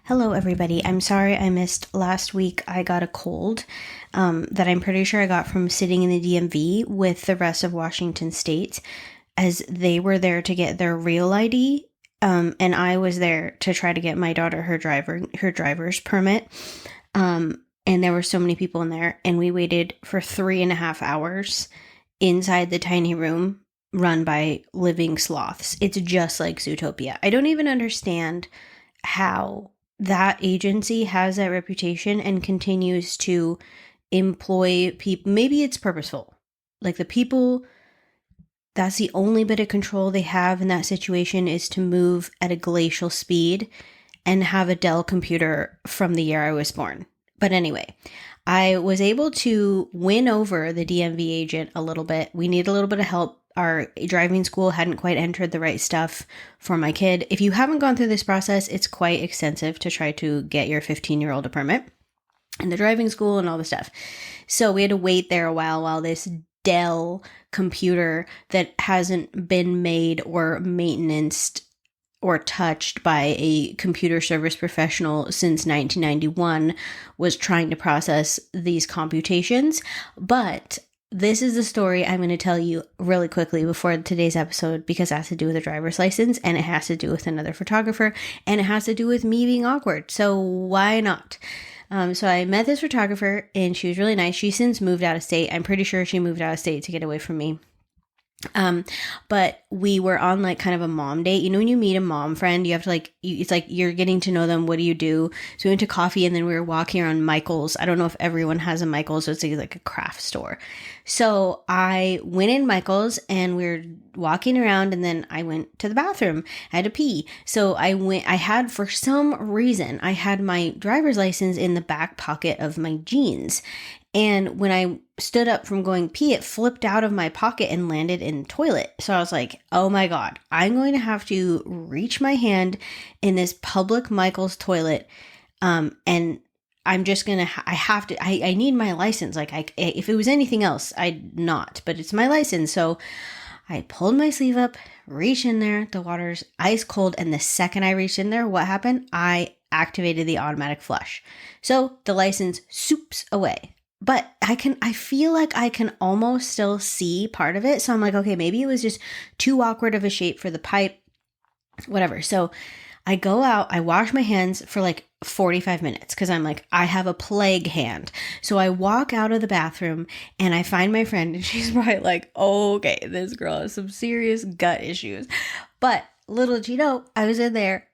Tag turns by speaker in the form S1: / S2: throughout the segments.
S1: Hello, everybody. I'm sorry I missed last week. I got a cold that I'm pretty sure I got from sitting in the DMV with the rest of Washington State, as they were there to get their real ID, and I was there to try to get my daughter her driver's permit. And there were so many people in there, and we waited for 3.5 hours inside the tiny room run by living sloths. It's just like Zootopia. I don't even understand how that agency has that reputation and continues to employ people. Maybe it's purposeful. Like, the people, that's the only bit of control they have in that situation, is to move at a glacial speed and have a Dell computer from the year I was born. But anyway, I was able to win over the DMV agent a little bit. We need a little bit of help. Our driving school hadn't quite entered the right stuff for my kid. If you haven't gone through this process, it's quite extensive to try to get your 15-year-old a permit and the driving school and all the stuff. So we had to wait there a while this Dell computer that hasn't been made or maintenanced or touched by a computer service professional since 1991 was trying to process these computations. But this is the story I'm going to tell you really quickly before today's episode, because it has to do with a driver's license, and it has to do with another photographer, and it has to do with me being awkward. So why not? So I met this photographer, and she was really nice. She's since moved out of state. I'm pretty sure she moved out of state to get away from me. But we were on like kind of a mom date. You know, when you meet a mom friend, you have to it's like you're getting to know them. What do you do? So we went to coffee, and then we were walking around Michael's. I don't know if everyone has a Michael's, so it's like a craft store. So I went in Michael's, and we were walking around, and then I went to the bathroom. I had to pee. So for some reason, I had my driver's license in the back pocket of my jeans. And when I stood up from going pee, it flipped out of my pocket and landed in the toilet. So I was like, oh my God, I'm going to have to reach my hand in this public Michael's toilet. And I'm just going to, I need my license. Like, if it was anything else, I'd not, but it's my license. So I pulled my sleeve up, reached in there, the water's ice cold. And the second I reached in there, what happened? I activated the automatic flush. So the license swoops away. But I feel like I can almost still see part of it. So I'm like, okay, maybe it was just too awkward of a shape for the pipe, whatever. So I go out, I wash my hands for like 45 minutes because I'm like, I have a plague hand. So I walk out of the bathroom and I find my friend, and she's probably like, oh, okay, this girl has some serious gut issues. But little did you know, I was in there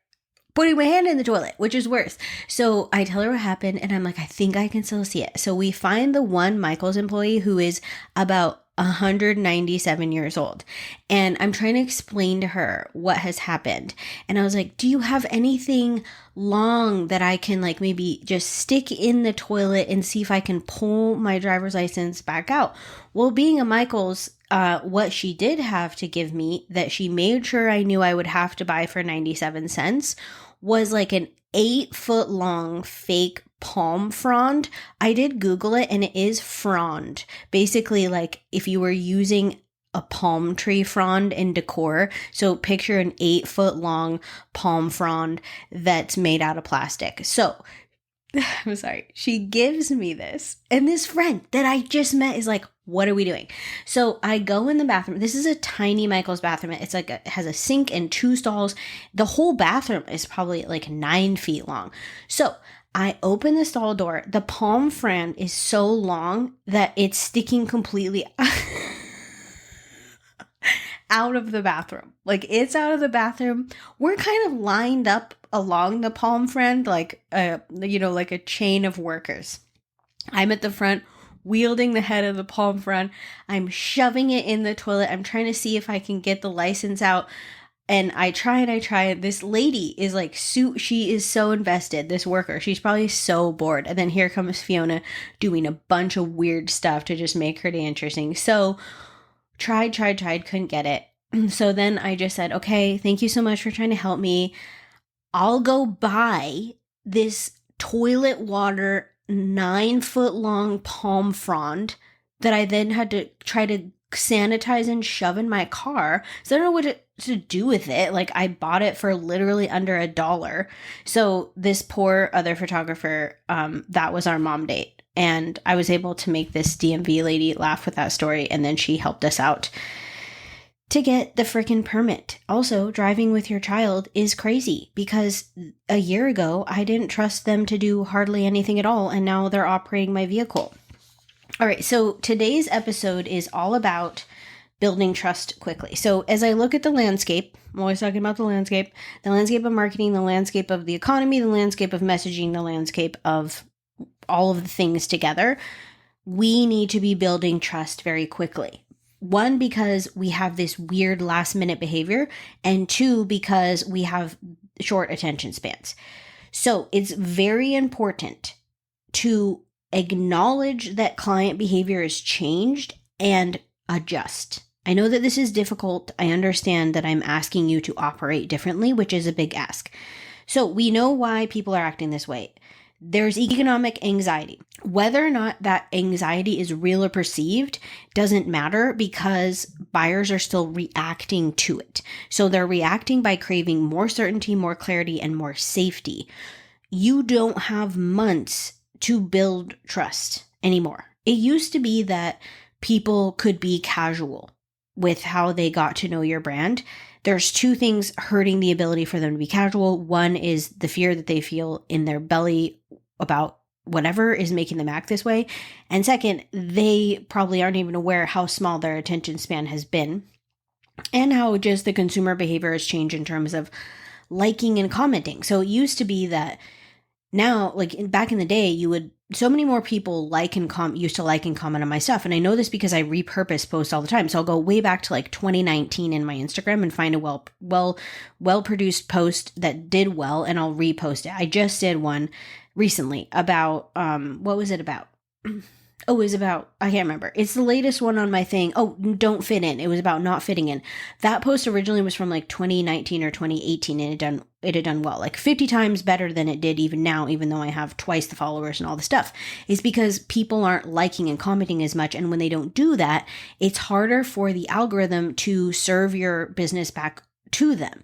S1: putting my hand in the toilet, which is worse. So I tell her what happened, and I'm like, I think I can still see it. So we find the one Michael's employee who is about 197 years old. And I'm trying to explain to her what has happened. And I was like, do you have anything long that I can like maybe just stick in the toilet and see if I can pull my driver's license back out? Well, being a Michael's, what she did have to give me that she made sure I knew I would have to buy for 97 cents was like an 8-foot long fake palm frond. I did Google it, and it is frond. Basically, like if you were using a palm tree frond in decor. So picture an 8-foot long palm frond that's made out of plastic. So I'm sorry. She gives me this, and this friend that I just met is like, what are we doing? So I go in the bathroom. This is a tiny Michael's bathroom. It's like it has a sink and 2 stalls. The whole bathroom is probably like 9 feet long. So I open the stall door. The palm frond is so long that it's sticking completely out of the bathroom. Like, it's out of the bathroom. We're kind of lined up along the palm frond, like like a chain of workers. I'm at the front, wielding the head of the palm frond. I'm shoving it in the toilet. I'm trying to see if I can get the license out. And I try. This lady is like, she is so invested, this worker. She's probably so bored. And then here comes Fiona doing a bunch of weird stuff to just make her day interesting. So tried, couldn't get it. So then I just said, okay, thank you so much for trying to help me. I'll go buy this toilet water 9-foot long palm frond that I then had to try to sanitize and shove in my car. So I don't know to do with it. Like, I bought it for literally under $1. So this poor other photographer, that was our mom date. And I was able to make this DMV lady laugh with that story. And then she helped us out to get the freaking permit. Also, driving with your child is crazy because a year ago, I didn't trust them to do hardly anything at all. And now they're operating my vehicle. All right. So today's episode is all about building trust quickly. So as I look at the landscape, I'm always talking about the landscape of marketing, the landscape of the economy, the landscape of messaging, the landscape of all of the things together, we need to be building trust very quickly. One, because we have this weird last minute behavior, and two, because we have short attention spans. So it's very important to acknowledge that client behavior has changed and adjust. I know that this is difficult. I understand that I'm asking you to operate differently, which is a big ask. So we know why people are acting this way. There's economic anxiety. Whether or not that anxiety is real or perceived doesn't matter because buyers are still reacting to it. So they're reacting by craving more certainty, more clarity, and more safety. You don't have months to build trust anymore. It used to be that people could be casual with how they got to know your brand. There's two things hurting the ability for them to be casual. One is the fear that they feel in their belly about whatever is making them act this way. And second, they probably aren't even aware how small their attention span has been and how just the consumer behavior has changed in terms of liking and commenting. So it used to be that now, like back in the day, so many more people used to like and comment on my stuff. And I know this because I repurpose posts all the time. So I'll go way back to like 2019 in my Instagram and find a well-produced post that did well, and I'll repost it. I just did one recently about, what was it about? Oh, it was about, I can't remember. It's the latest one on my thing. Oh, don't fit in. It was about not fitting in. That post originally was from like 2019 or 2018, and it had done well, like 50 times better than it did even now, even though I have twice the followers and all the stuff. Is because people aren't liking and commenting as much. And when they don't do that, it's harder for the algorithm to serve your business back to them.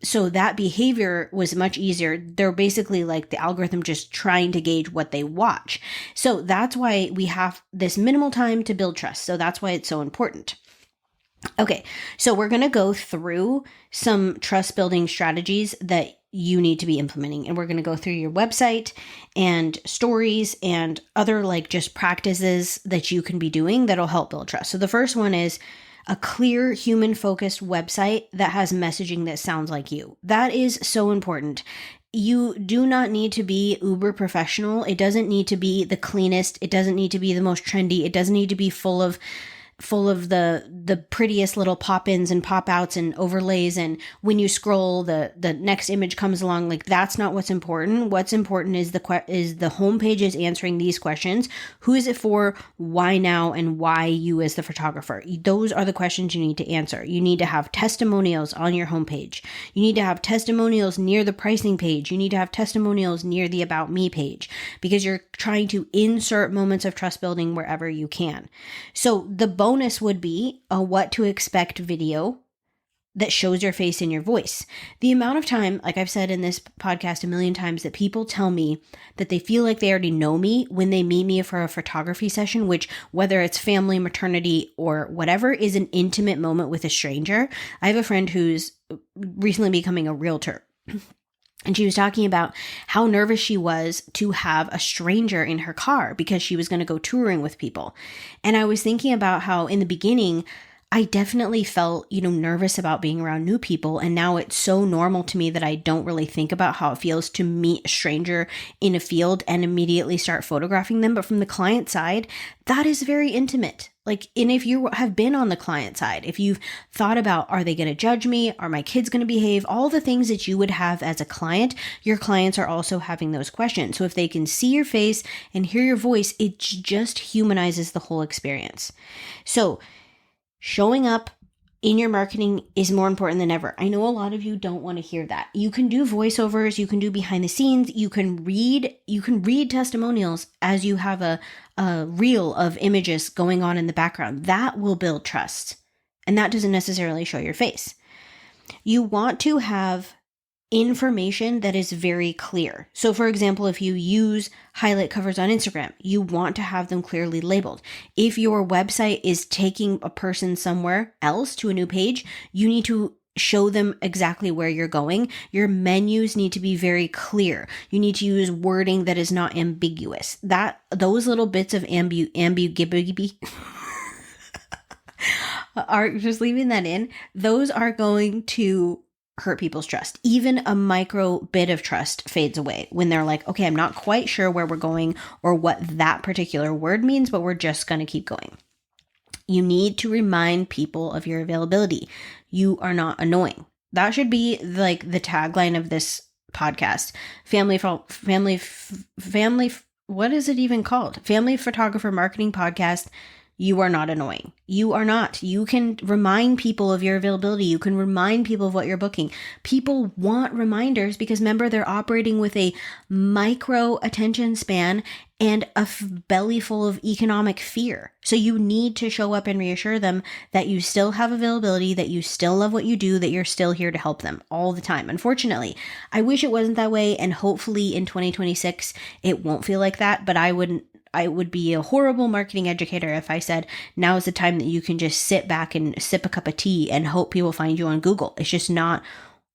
S1: So that behavior was much easier. They're basically like the algorithm just trying to gauge what they watch. So that's why we have this minimal time to build trust. So that's why it's so important. Okay, so we're going to go through some trust building strategies that you need to be implementing. And we're going to go through your website and stories and other like just practices that you can be doing that'll help build trust. So the first one is a clear, human-focused website that has messaging that sounds like you. That is so important. You do not need to be uber professional. It doesn't need to be the cleanest. It doesn't need to be the most trendy. It doesn't need to be full of the prettiest little pop-ins and pop-outs and overlays, and when you scroll the next image comes along. Like, that's not what's important. What's important is the homepage is answering these questions. Who is it for? Why now? And why you as the photographer? Those are the questions you need to answer. You need to have testimonials on your homepage. You need to have testimonials near the pricing page. You need to have testimonials near the About Me page, because you're trying to insert moments of trust building wherever you can. So the bonus would be a what to expect video that shows your face and your voice. The amount of time, like I've said in this podcast a million times, that people tell me that they feel like they already know me when they meet me for a photography session, which, whether it's family, maternity, or whatever, is an intimate moment with a stranger. I have a friend who's recently becoming a realtor. And she was talking about how nervous she was to have a stranger in her car because she was going to go touring with people. And I was thinking about how in the beginning, I definitely felt, nervous about being around new people. And now it's so normal to me that I don't really think about how it feels to meet a stranger in a field and immediately start photographing them. But from the client side, that is very intimate. And if you have been on the client side, if you've thought about, are they going to judge me? Are my kids going to behave? All the things that you would have as a client, your clients are also having those questions. So if they can see your face and hear your voice, it just humanizes the whole experience. So showing up in your marketing is more important than ever. I know a lot of you don't want to hear that. You can do voiceovers, you can do behind the scenes, you can read testimonials as you have a reel of images going on in the background. That will build trust. And that doesn't necessarily show your face. You want to have information that is very clear. So for example, if you use highlight covers on Instagram, you want to have them clearly labeled. If your website is taking a person somewhere else to a new page, you need to show them exactly where you're going. Your menus need to be very clear. You need to use wording that is not ambiguous. Those little bits of ambiguity are just leaving that in. Those are going to hurt people's trust. Even a micro bit of trust fades away when they're like, okay, I'm not quite sure where we're going or what that particular word means, but we're just going to keep going. You need to remind people of your availability. You are not annoying. That should be like the tagline of this podcast. What is it even called? Family Photographer Marketing Podcast. You are not annoying. You are not. You can remind people of your availability. You can remind people of what you're booking. People want reminders because remember, they're operating with a micro attention span and a belly full of economic fear. So you need to show up and reassure them that you still have availability, that you still love what you do, that you're still here to help them all the time. Unfortunately, I wish it wasn't that way. And hopefully in 2026, it won't feel like that, but I would be a horrible marketing educator if I said, now is the time that you can just sit back and sip a cup of tea and hope people find you on Google. It's just not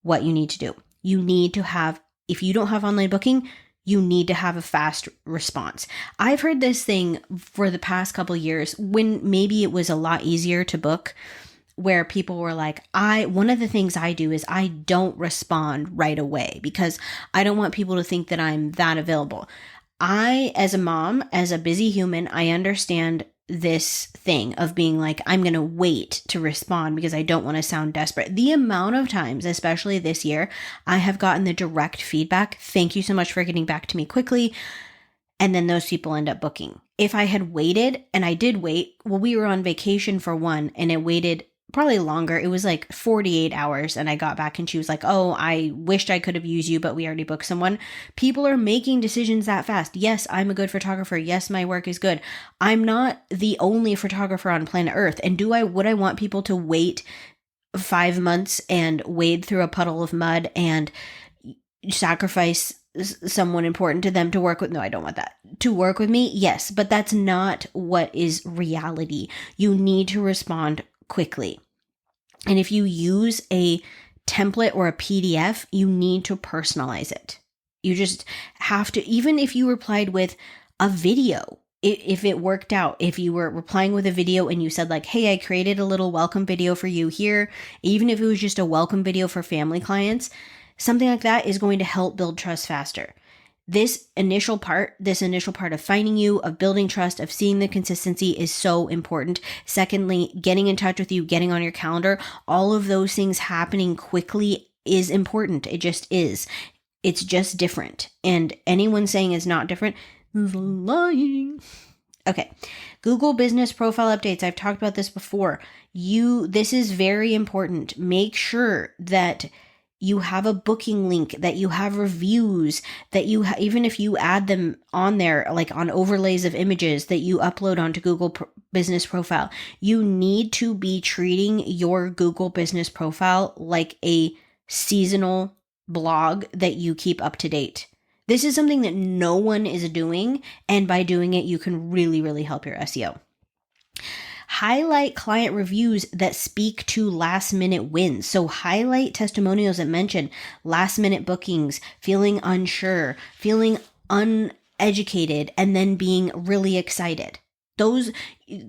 S1: what you need to do. You need to have, if you don't have online booking, you need to have a fast response. I've heard this thing for the past couple of years when maybe it was a lot easier to book, where people were like, one of the things I do is I don't respond right away because I don't want people to think that I'm that available. I, as a mom, as a busy human, I understand this thing of being like, I'm going to wait to respond because I don't want to sound desperate. The amount of times, especially this year, I have gotten the direct feedback. Thank you so much for getting back to me quickly. And then those people end up booking. If I had waited, and I did wait, well, we were on vacation for one, and it waited probably longer. It was like 48 hours and I got back and she was like, oh, I wished I could have used you, but we already booked someone. People are making decisions that fast. Yes, I'm a good photographer. Yes, my work is good. I'm not the only photographer on planet Earth. And would I want people to wait 5 months and wade through a puddle of mud and sacrifice someone important to them to work with? No, I don't want that. To work with me? Yes, but that's not what is reality. You need to respond quickly. And if you use a template or a PDF, you need to personalize it. You just have to, even if you replied with a video, if it worked out, if you were replying with a video and you said like, hey, I created a little welcome video for you here, even if it was just a welcome video for family clients, something like that is going to help build trust faster. This initial part of finding you, of building trust, of seeing the consistency is so important. Secondly, getting in touch with you, getting on your calendar, all of those things happening quickly is important. It just is. It's just different. And anyone saying it's not different is lying. Okay. Google business profile updates. I've talked about this before. This is very important. Make sure that you have a booking link, that you have reviews, that you even if you add them on there, like on overlays of images that you upload onto Google business profile. You need to be treating your Google business profile like a seasonal blog that you keep up to date. This is something that no one is doing. And by doing it, you can really, really help your SEO. Highlight client reviews that speak to last minute wins. So highlight testimonials that mention last minute bookings, feeling unsure, feeling uneducated, and then being really excited. Those,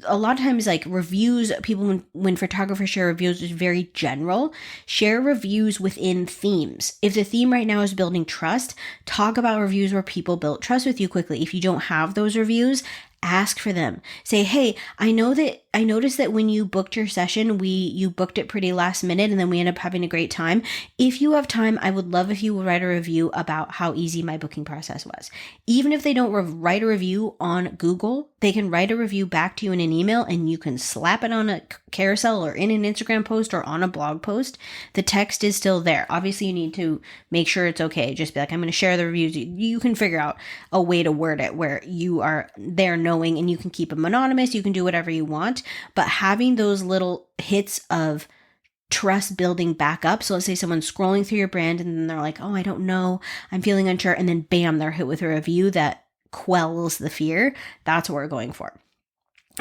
S1: a lot of times, like reviews, people, when photographers share reviews, is very general. Share reviews within themes. If the theme right now is building trust, talk about reviews where people built trust with you quickly. If you don't have those reviews, ask for them. Say, hey, I noticed that when you booked your session, you booked it pretty last minute and then we end up having a great time. If you have time, I would love if you would write a review about how easy my booking process was. Even if they don't write a review on Google, they can write a review back to you in an email and you can slap it on a carousel or in an Instagram post or on a blog post. The text is still there. Obviously, you need to make sure it's okay. Just be like, I'm going to share the reviews. You can figure out a way to word it where you are there knowing, and you can keep them anonymous. You can do whatever you want. But having those little hits of trust building back up. So let's say someone's scrolling through your brand and then they're like, oh, I don't know, I'm feeling unsure. And then bam, they're hit with a review that quells the fear. That's what we're going for.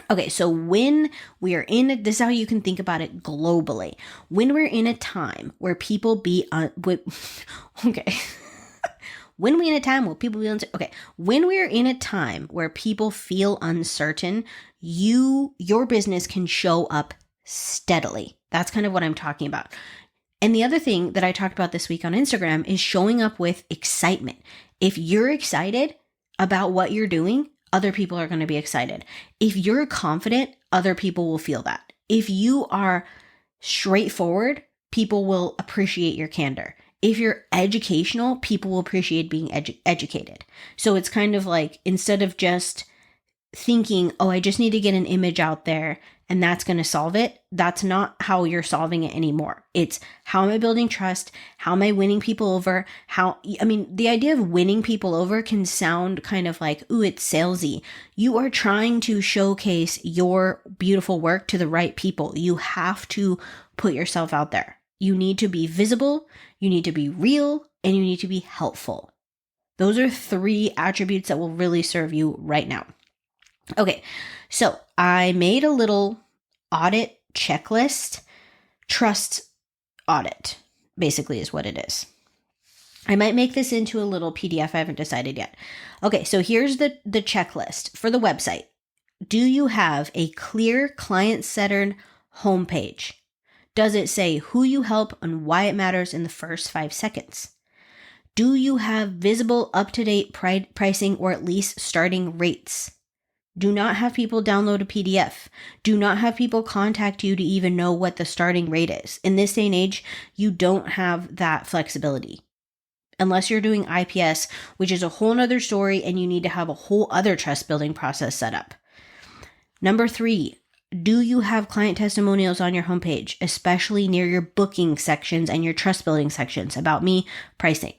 S1: Okay, so when we are in this is how you can think about it globally. When we're in a time where people be okay. When we're in a time where people be uncertain. Okay, when we're in a time where people feel uncertain, your business can show up steadily. That's kind of what I'm talking about. And the other thing that I talked about this week on Instagram is showing up with excitement. If you're excited about what you're doing, other people are going to be excited. If you're confident, other people will feel that. If you are straightforward, people will appreciate your candor. If you're educational, people will appreciate being educated. So it's kind of like, instead of just thinking, oh, I just need to get an image out there and that's going to solve it. That's not how you're solving it anymore. It's, how am I building trust? How am I winning people over? The idea of winning people over can sound kind of like, ooh, it's salesy. You are trying to showcase your beautiful work to the right people. You have to put yourself out there. You need to be visible, you need to be real, and you need to be helpful. Those are 3 attributes that will really serve you right now. Okay, so I made a little audit checklist. Trust audit, basically, is what it is. I might make this into a little PDF. I haven't decided yet. Okay, so here's the checklist for the website. Do you have a clear, client-centered homepage? Does it say who you help and why it matters in the first 5 seconds? Do you have visible, up-to-date pricing or at least starting rates? Do not have people download a PDF. Do not have people contact you to even know what the starting rate is. In this day and age, you don't have that flexibility. Unless you're doing IPS, which is a whole nother story, and you need to have a whole other trust building process set up. Number 3, do you have client testimonials on your homepage, especially near your booking sections and your trust building sections, about me, pricing?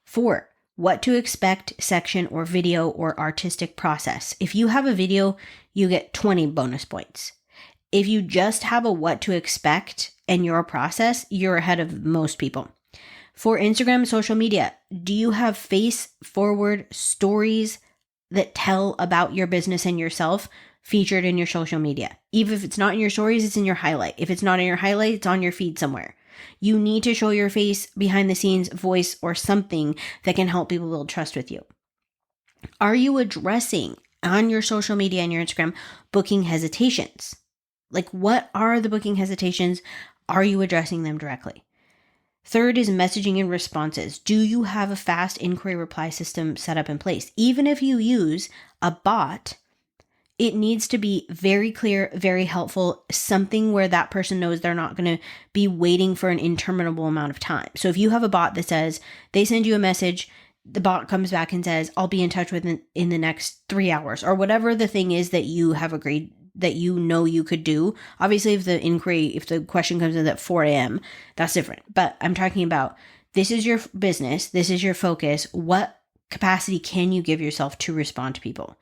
S1: 4, what to expect section or video or artistic process. If you have a video, you get 20 bonus points. If you just have a what to expect and your process, you're ahead of most people. For Instagram, social media, do you have face-forward stories that tell about your business and yourself featured in your social media? Even if it's not in your stories, it's in your highlight. If it's not in your highlight, it's on your feed somewhere. You need to show your face, behind the scenes, voice, or something that can help people build trust with you. Are you addressing on your social media and your Instagram booking hesitations? Like, what are the booking hesitations? Are you addressing them directly? 3rd is messaging and responses. Do you have a fast inquiry reply system set up in place? Even if you use a bot, it needs to be very clear, very helpful, something where that person knows they're not going to be waiting for an interminable amount of time. So if you have a bot that says, they send you a message, the bot comes back and says, I'll be in touch with in the next 3 hours, or whatever the thing is that you have agreed that you know you could do. Obviously, if the question comes in at 4 a.m., that's different. But I'm talking about, this is your business, this is your focus. What capacity can you give yourself to respond to people?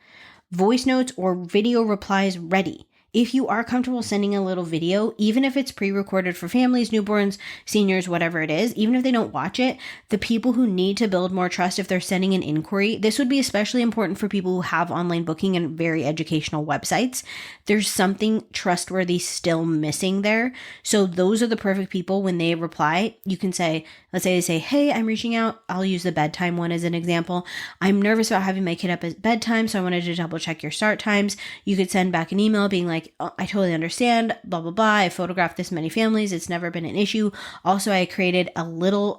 S1: Voice notes or video replies ready. If you are comfortable sending a little video, even if it's pre-recorded for families, newborns, seniors, whatever it is, even if they don't watch it, the people who need to build more trust, if they're sending an inquiry, this would be especially important for people who have online booking and very educational websites. There's something trustworthy still missing there. So those are the perfect people. When they reply, you can say, let's say they say, hey, I'm reaching out. I'll use the bedtime one as an example. I'm nervous about having my kid up at bedtime, so I wanted to double check your start times. You could send back an email being like, oh, I totally understand, blah, blah, blah. I photographed this many families. It's never been an issue. Also, I created a little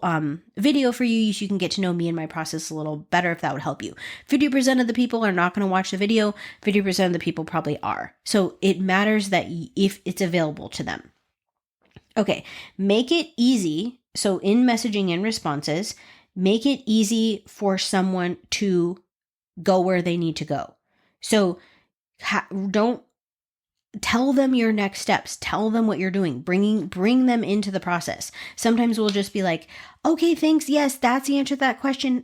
S1: video for you so you can get to know me and my process a little better, if that would help you. 50% of the people are not going to watch the video. 50% of the people probably are. So it matters that if it's available to them. Okay, make it easy. So in messaging and responses, make it easy for someone to go where they need to go. So don't tell them your next steps. Tell them what you're doing. Bring them into the process. Sometimes we'll just be like, okay, thanks. Yes, that's the answer to that question.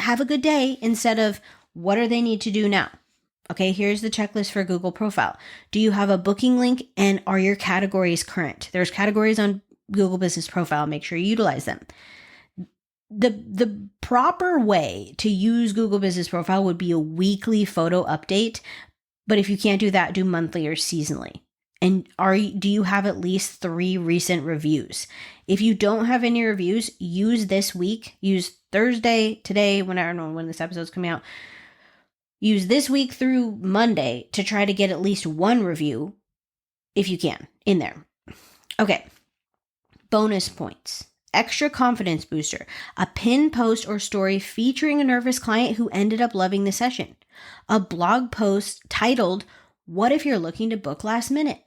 S1: Have a good day. Instead of, what do they need to do now? Okay, here's the checklist for Google profile. Do you have a booking link and are your categories current? There's categories on Google Business Profile. Make sure you utilize them. The proper way to use Google Business Profile would be a weekly photo update. But if you can't do that, do monthly or seasonally. And do you have at least 3 recent reviews? If you don't have any reviews, use this week. Use Thursday, today, when I don't know when this episode's coming out. Use this week through Monday to try to get at least 1 review, if you can, in there. Okay. Bonus points. Extra confidence booster. A pin post or story featuring a nervous client who ended up loving the session. A blog post titled, "What if you're looking to book last minute?"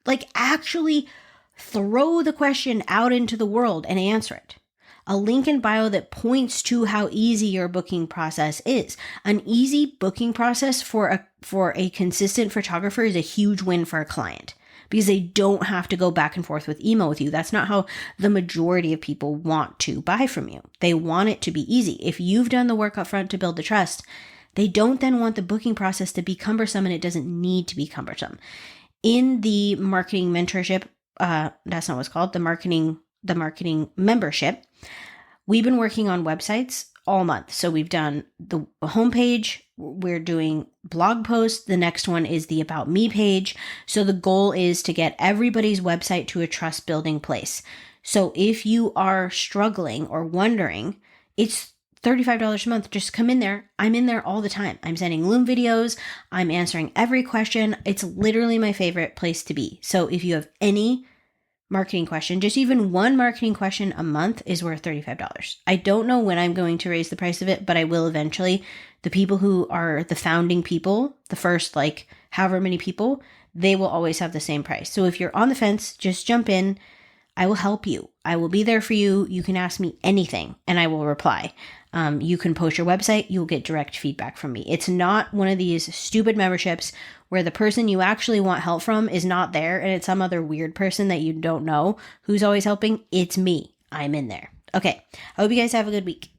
S1: Like, actually throw the question out into the world and answer it. A link in bio that points to how easy your booking process is. An easy booking process for a consistent photographer is a huge win for a client because they don't have to go back and forth with email with you. That's not how the majority of people want to buy from you. They want it to be easy. If you've done the work up front to build the trust, they don't then want the booking process to be cumbersome, and it doesn't need to be cumbersome. In the marketing mentorship, that's not what it's called, the marketing membership, we've been working on websites all month. So we've done the homepage, we're doing blog posts. The next one is the About Me page. So the goal is to get everybody's website to a trust building place. So if you are struggling or wondering, it's $35 a month. Just come in there. I'm in there all the time. I'm sending Loom videos. I'm answering every question. It's literally my favorite place to be. So if you have any marketing question, just even one marketing question a month is worth $35. I don't know when I'm going to raise the price of it, but I will eventually. The people who are the founding people, the first however many people, they will always have the same price. So if you're on the fence, just jump in. I will help you. I will be there for you. You can ask me anything and I will reply. You can post your website. You'll get direct feedback from me. It's not one of these stupid memberships where the person you actually want help from is not there and it's some other weird person that you don't know who's always helping. It's me. I'm in there. Okay. I hope you guys have a good week.